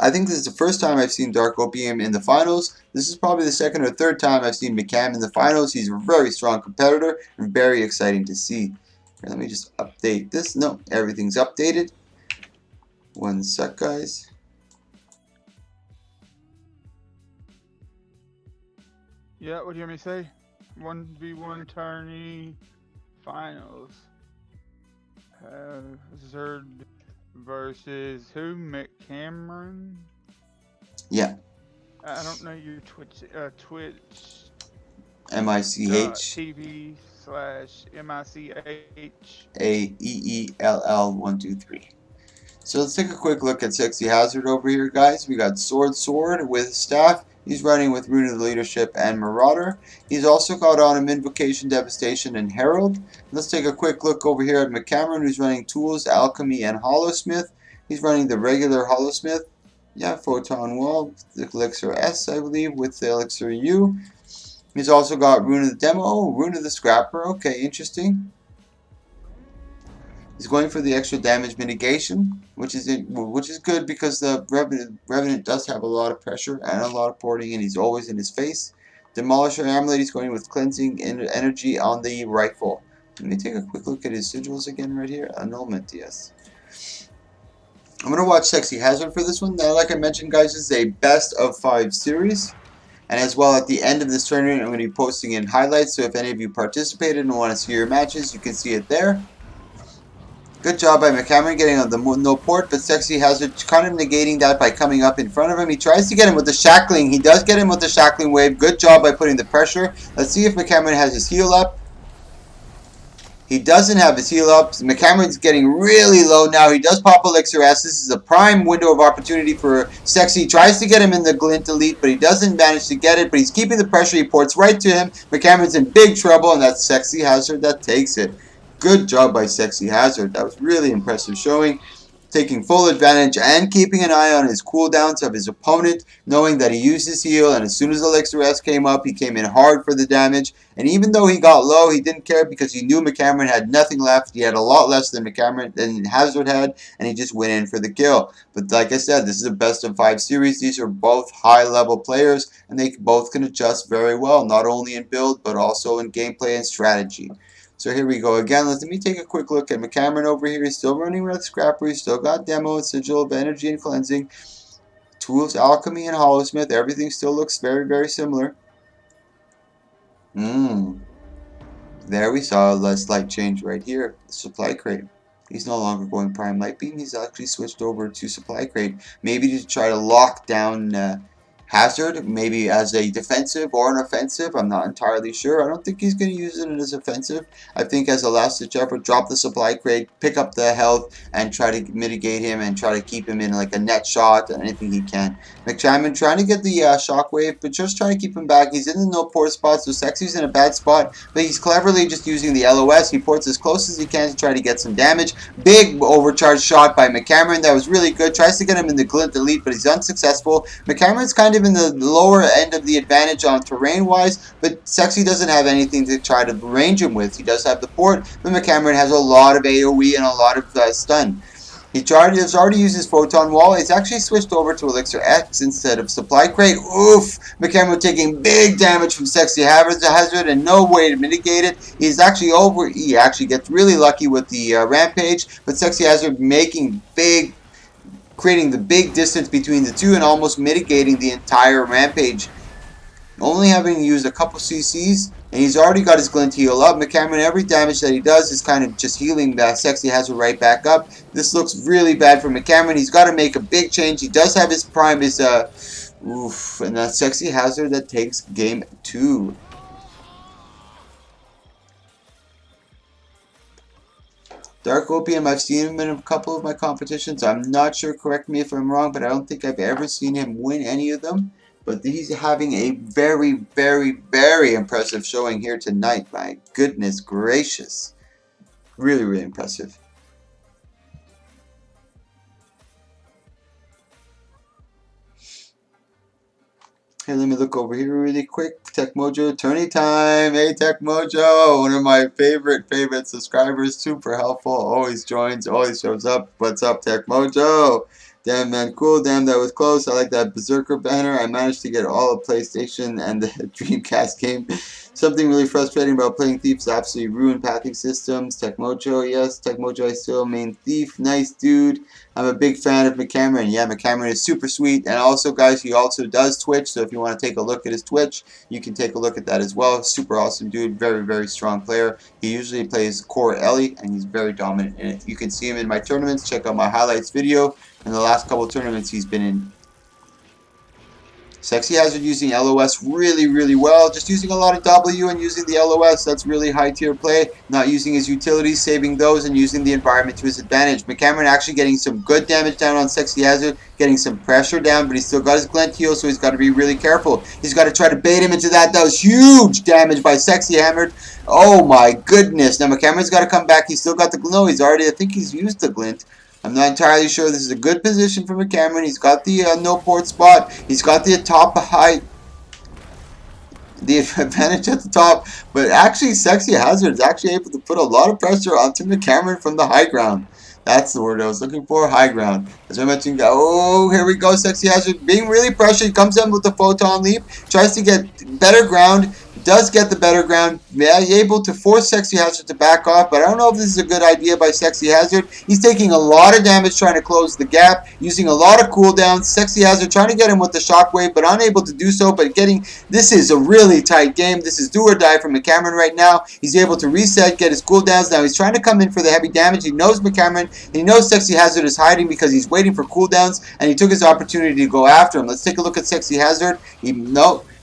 I think this is the first time I've seen Dark Opium in the finals. This is probably the 2nd or 3rd time I've seen McCam in the finals. He's a very strong competitor and very exciting to see. Here, let me just update this. No, everything's updated. 1 sec, guys. Yeah, what do you want me to say? 1v1 tourney finals. Zerd versus who? McCameron? Yeah. I don't know your Twitch. MICH TV/MICH. AEELL123. So let's take a quick look at Sexy Hazard over here, guys. We got Sword with Staff. He's running with Rune of the Leadership and Marauder. He's also got on him Invocation, Devastation, and Herald. Let's take a quick look over here at McCameron, who's running Tools, Alchemy, and Hollowsmith. He's running the regular Hollowsmith. Yeah, Photon Wall, the Elixir S, I believe, with the Elixir U. He's also got Rune of the Demo. Oh, Rune of the Scrapper. Okay, interesting. He's going for the extra damage mitigation, which is good because the Revenant does have a lot of pressure and a lot of porting, and he's always in his face. Demolisher Amulet, he's going with Cleansing Energy on the rifle. Let me take a quick look at his sigils again right here. Annulment, yes. I'm going to watch Sexy Hazard for this one. Now, like I mentioned, guys, this is a best of 5 series. And as well, at the end of this tournament, I'm going to be posting in highlights. So if any of you participated and want to see your matches, you can see it there. Good job by McCameron getting on the no port, but Sexy Hazard kind of negating that by coming up in front of him. He tries to get him with the shackling. He does get him with the shackling wave. Good job by putting the pressure. Let's see if McCameron has his heal up. He doesn't have his heal up. McCameron's getting really low now. He does pop Elixir S. This is a prime window of opportunity for Sexy. He tries to get him in the Glint Elite, but he doesn't manage to get it. But he's keeping the pressure. He ports right to him. McCameron's in big trouble, and that's Sexy Hazard that takes it. Good job by Sexy Hazard. That was really impressive showing. Taking full advantage and keeping an eye on his cooldowns of his opponent, knowing that he used his heal, and as soon as Elixir S came up, he came in hard for the damage. And even though he got low, he didn't care because he knew McCameron had nothing left. He had a lot less than Hazard had, and he just went in for the kill. But like I said, this is a best of 5 series. These are both high-level players, and they both can adjust very well, not only in build, but also in gameplay and strategy. So here we go again. Let me take a quick look at McCameron over here. He's still running Red Scrapper. He's still got Demo and Sigil of Energy and Cleansing. Tools, Alchemy, and Hollowsmith. Everything still looks very, very similar. There we saw a slight change right here. The supply crate. He's no longer going Prime Light Beam. He's actually switched over to supply crate. Maybe to try to lock down Hazard, maybe as a defensive or an offensive. I'm not entirely sure. I don't think he's going to use it as offensive. I think as a last-ditch effort, drop the supply crate, pick up the health, and try to mitigate him and try to keep him in like a net shot and anything he can. McChammon trying to get the shockwave, but just trying to keep him back. He's in the no port spot, so Sexy's in a bad spot, but he's cleverly just using the LOS. He ports as close as he can to try to get some damage. Big overcharge shot by McCameron. That was really good. Tries to get him in the Glint Elite, but he's unsuccessful. McCameron's kind of in the lower end of the advantage on terrain-wise, but Sexy doesn't have anything to try to range him with. He does have the port, but McCameron has a lot of AoE and a lot of stun. He's already used his Photon Wall. He's actually switched over to Elixir X instead of Supply Crate. Oof! McCameron taking big damage from Sexy Hazard and no way to mitigate it. He actually gets really lucky with the Rampage, but Sexy Hazard creating the big distance between the two and almost mitigating the entire Rampage. Only having used a couple CCs, and he's already got his Glint heal up. McCameron, every damage that he does is kind of just healing that Sexy Hazard right back up. This looks really bad for McCameron. He's got to make a big change. He does have his prime, and that Sexy Hazard that takes game 2. Dark Opium, I've seen him in a couple of my competitions. I'm not sure, correct me if I'm wrong, but I don't think I've ever seen him win any of them. But he's having a very, very, very impressive showing here tonight. My goodness gracious. Really, really impressive. Hey, let me look over here really quick. Tech Mojo, tourney time. Hey, Tech Mojo, one of my favorite subscribers. Super helpful. Always joins, always shows up. What's up, Tech Mojo? Damn, man, cool. Damn, that was close. I like that Berserker banner. I managed to get all of PlayStation and the Dreamcast game. Something really frustrating about playing Thief is absolutely ruined pathing systems. Tech Mojo, yes. Tech Mojo, I still main Thief. Nice, dude. I'm a big fan of McCameron. Yeah, McCameron is super sweet. And also, guys, he also does Twitch. So if you want to take a look at his Twitch, you can take a look at that as well. Super awesome dude. Very, very strong player. He usually plays Core Ellie, and he's very dominant in it. You can see him in my tournaments. Check out my highlights video. In the last couple of tournaments he's been in. Sexy Hazard using LOS really, really well. Just using a lot of W and using the LOS. That's really high tier play. Not using his utilities, saving those, and using the environment to his advantage. McCameron actually getting some good damage down on Sexy Hazard. Getting some pressure down, but he's still got his Glint heal, so he's got to be really careful. He's got to try to bait him into that. That was huge damage by Sexy Hammered. Oh my goodness. Now McCameron's got to come back. He's still got the... No, he's already... I think he's used the Glint. I'm not entirely sure. This is a good position for McCameron. He's got the no port spot. He's got the top height, the advantage at the top. But actually, Sexy Hazard is actually able to put a lot of pressure onto McCameron from the high ground. That's the word I was looking for, high ground. As I mentioned, oh, here we go, Sexy Hazard being really pressured. Comes in with the Photon Leap. Tries to get better ground. Does get the better ground, able to force Sexy Hazard to back off, but I don't know if this is a good idea by Sexy Hazard. He's taking a lot of damage trying to close the gap, using a lot of cooldowns. Sexy Hazard trying to get him with the shockwave, but unable to do so, this is a really tight game. This is do or die for McCameron right now. He's able to reset, get his cooldowns. Now he's trying to come in for the heavy damage. He knows McCameron, and he knows Sexy Hazard is hiding because he's waiting for cooldowns, and he took his opportunity to go after him. Let's take a look at Sexy Hazard.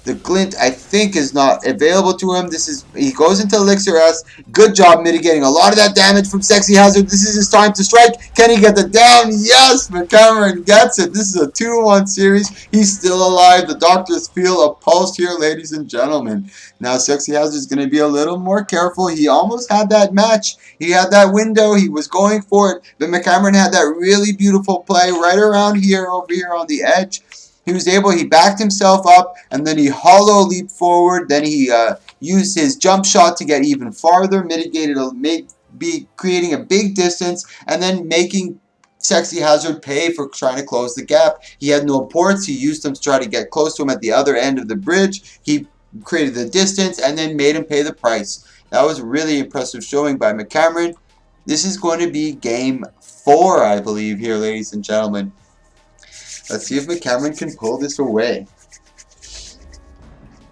The glint, I think, is not available to him. He goes into Elixir S. Good job mitigating a lot of that damage from Sexy Hazard. This is his time to strike. Can he get the down? Yes, McCameron gets it. This is a 2-1 series. He's still alive. The doctors feel a pulse here, ladies and gentlemen. Now Sexy Hazard is going to be a little more careful. He almost had that match. He had that window. He was going for it. But McCameron had that really beautiful play right around here, over here on the edge. He backed himself up, and then he hollow leaped forward. Then he used his jump shot to get even farther, creating a big distance, and then making Sexy Hazard pay for trying to close the gap. He had no ports. He used them to try to get close to him at the other end of the bridge. He created the distance and then made him pay the price. That was a really impressive showing by McCameron. This is going to be game 4, I believe, here, ladies and gentlemen. Let's see if McCameron can pull this away.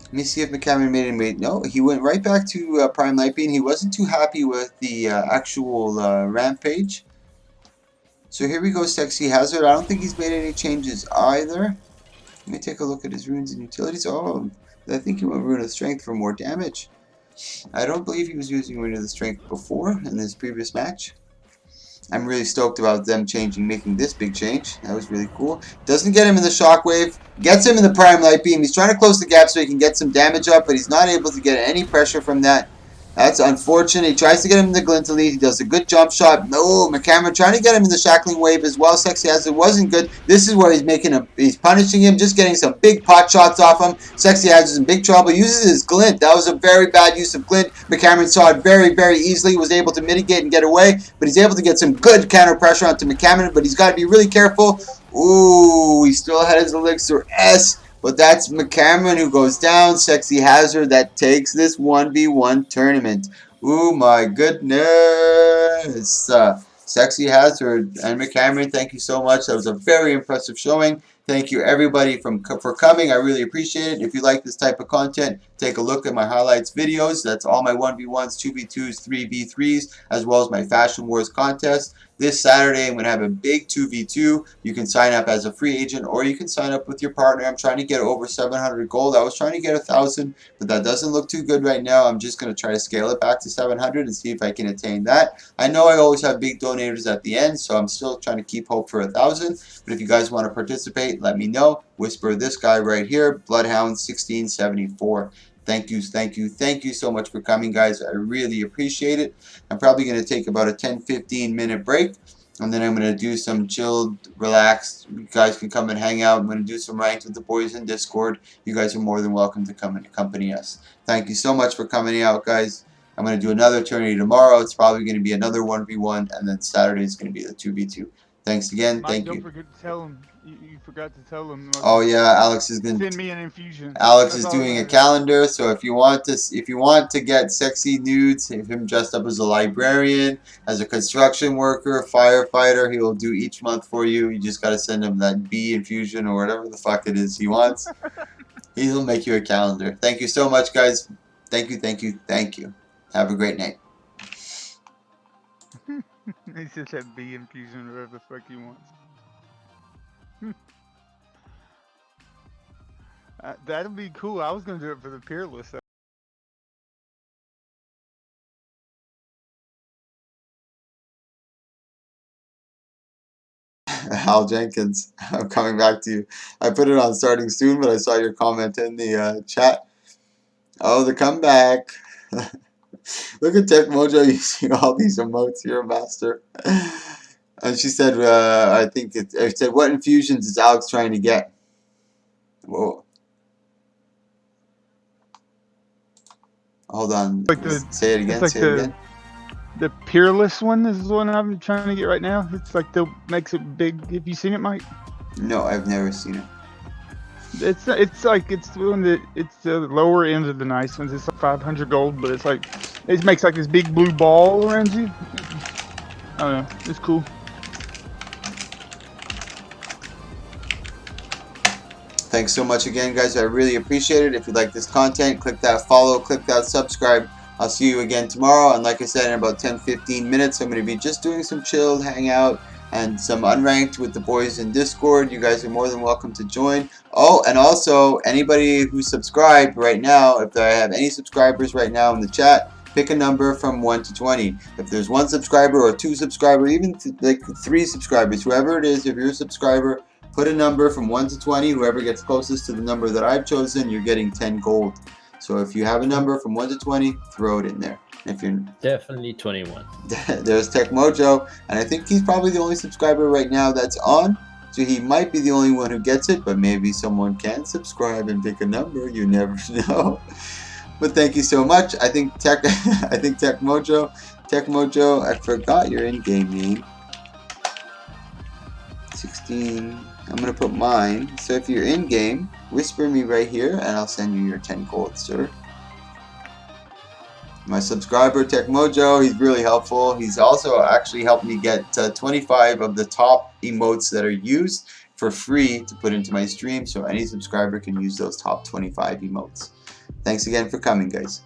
Let me see if McCameron made him wait. No, he went right back to Prime Light Beam. He wasn't too happy with the actual Rampage. So here we go, Sexy Hazard. I don't think he's made any changes either. Let me take a look at his runes and utilities. Oh, I think he went Rune of Strength for more damage. I don't believe he was using Rune of the Strength before in his previous match. I'm really stoked about them making this big change. That was really cool. Doesn't get him in the Shockwave. Gets him in the Prime Light Beam. He's trying to close the gap so he can get some damage up, but he's not able to get any pressure from that. That's unfortunate. He tries to get him in the Glint Elite. He does a good jump shot. No, McCameron trying to get him in the Shackling Wave as well. Sexy Hazard wasn't good. This is where he's punishing him, just getting some big pot shots off him. Sexy Hazard's in big trouble. Uses his Glint. That was a very bad use of Glint. McCameron saw it very, very easily. Was able to mitigate and get away, but he's able to get some good counter pressure onto McCameron, but he's got to be really careful. Ooh, he still had his Elixir S. But that's McCameron who goes down. Sexy Hazard that takes this 1v1 tournament. Ooh, my goodness. Sexy Hazard and McCameron, thank you so much. That was a very impressive showing. Thank you, everybody, for coming. I really appreciate it. If you like this type of content, take a look at my highlights videos. That's all my 1v1s, 2v2s, 3v3s, as well as my Fashion Wars contest. This Saturday, I'm going to have a big 2v2. You can sign up as a free agent, or you can sign up with your partner. I'm trying to get over 700 gold. I was trying to get 1,000, but that doesn't look too good right now. I'm just going to try to scale it back to 700 and see if I can attain that. I know I always have big donators at the end, so I'm still trying to keep hope for 1,000. But if you guys want to participate, let me know. Whisper this guy right here, Bloodhound 1674. Thank you so much for coming, guys. I really appreciate it. I'm probably going to take about a 10-15 minute break, and then I'm going to do some chilled, relaxed. You guys can come and hang out. I'm going to do some ranked with the boys in Discord. You guys are more than welcome to come and accompany us. Thank you so much for coming out, guys. I'm going to do another tourney tomorrow. It's probably going to be another 1v1, and then Saturday is going to be the 2v2. Thanks again. Mike, thank don't you. forget to tell him. You forgot to tell him. Oh yeah, Alex is going to send me an infusion. Alex That's is all doing a that calendar, so if you want to get sexy nudes, him dressed up as a librarian, as a construction worker, firefighter, he will do each month for you. You just gotta send him that bee infusion or whatever the fuck it is he wants. He'll make you a calendar. Thank you so much, guys. Thank you. Have a great night. He just had bee infusion or whatever the fuck he wants. That'll be cool. I was gonna do it for the Peerless. Al Jenkins, I'm coming back to you. I put it on starting soon, but I saw your comment in the chat. Oh, the comeback. Look at Tech Mojo using all these emotes. You're a master. And she said, I said, what infusions is Alex trying to get? Whoa. Hold on. Like say it again. Like say it again. The Peerless one is the one I'm trying to get right now. It's like makes it big. Have you seen it, Mike? No, I've never seen it. It's the one that it's the lower end of the nice ones. It's like 500 gold, but it's like it makes like this big blue ball around you. I don't know. It's cool. Thanks so much again, guys. I really appreciate it. If you like this content, click that follow, click that subscribe. I'll see you again tomorrow. And like I said, in about 10-15 minutes, I'm going to be just doing some chilled hangout. and some unranked with the boys in Discord. You guys are more than welcome to join. Oh, and also anybody who's subscribed right now, if I have any subscribers right now in the chat, pick a number from 1 to 20. If there's 1 subscriber or 2 subscribers, even like 3 subscribers, whoever it is, if you're a subscriber, put a number from 1 to 20. Whoever gets closest to the number that I've chosen, you're getting 10 gold. So if you have a number from 1 to 20, throw it in there. If you're definitely 21. There's Tech Mojo, and I think he's probably the only subscriber right now that's on. So he might be the only one who gets it, but maybe someone can subscribe and pick a number. You never know. But thank you so much. I think Tech Mojo, I forgot your in-game name. 16. I'm gonna put mine. So if you're in game, whisper me right here, and I'll send you your 10 gold, sir. My subscriber Tech Mojo, he's really helpful. He's also actually helped me get 25 of the top emotes that are used for free to put into my stream. So any subscriber can use those top 25 emotes. Thanks again for coming, guys.